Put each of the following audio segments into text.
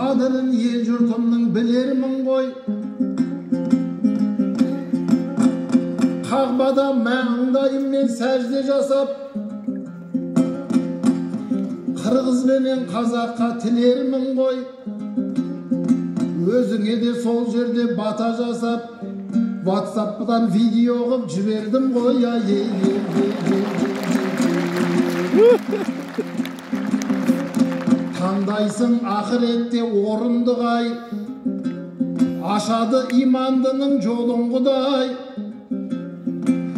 Adının ел жұртымның білермін ғой. Қағбада маңдайым мен сәжде жасап, қырғыз менен қазаққа тілермін ғой. Өзіңе де сол жерде бата жасап, WhatsApp'дан видео қып жібердім ғой. Таңдайсың ақыретте орынды қай, ашады имандының жолын құдай.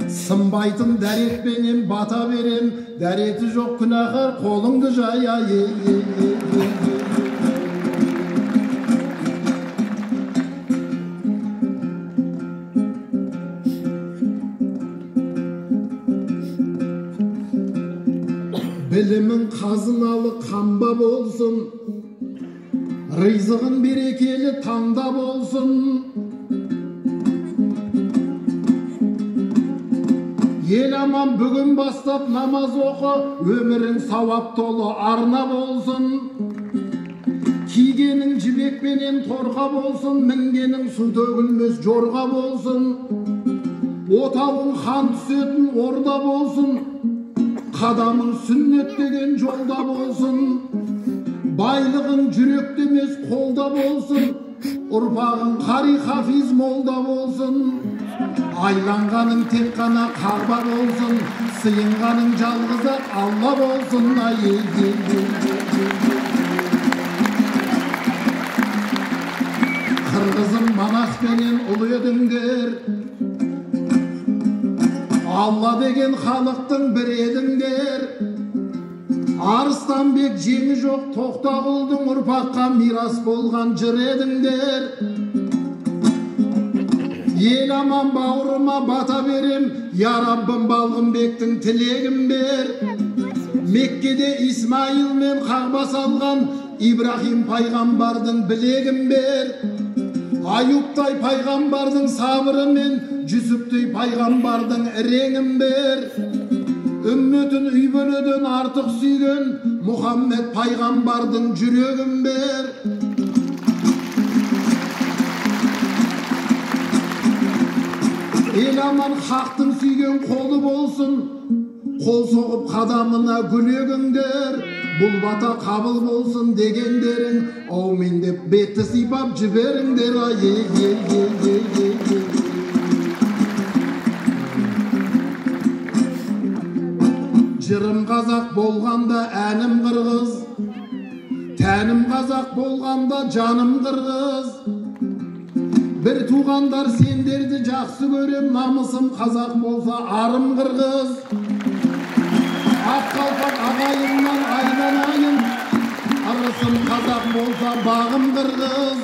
Сынбайтын дәретпенен бата берем, дәреті жоқ күнәһар қолыңды жай. Білімің қазыналы қамба болсын, ризығын берекелі таңда болсын. Ел аман бүгін бастап намаз оқы, өмірің сауап толы арна болсын. Кигенің жібекпенен торқа болсын, мінгенің су төгілмес жорға болсын. Отауың хан түсетін орда болсын, қадамың сүннет деген жолда болсын. Байлығың жүректе емес қолда болсын, ұрпағың қари хафиз молда болсын. Айланғаның тек қана Қағба болсын, сыйынғаның жалғыз ақ Алла болсын. Қырғызым Манаспенен ұлы едіңдер, Алла деген халықтың бір едіңдер. Арыстанбек жеңі жоқ Тоқтағұлдың ұрпаққа мирас болған жыр едіңдер. Ел аман бауырыма бата берем, я Раббым Балғынбектің тілегін бер. Меккеде Исмаил мен Қағба салған Ибрахим пайғамбардың білегін бер. Аюптай пайғамбардың сабыры мен Жүсіптей пайғамбардың іреңін бер. Үмметін үй бөледен артық сүйген Мұхаммед пайғамбардың жүрегін бер. Ел аман хақтың сүйген қолы болсын, қол соғып қадамына гүлегіңдер. Бұл бата қабыл болсын дегендерің, аумин деп бетті сипап жіберіңдер. Жырым қазақ болғанда әнім қырғыз, тәнім қазақ болғанда жаным қырғыз. Bir туғандар сендерді жақсы көрем, намысым қазақ болса арым қырғыз. Ақ қалпақ ағайыннан айналайын, арысым қазақ болса бағым қырғыз.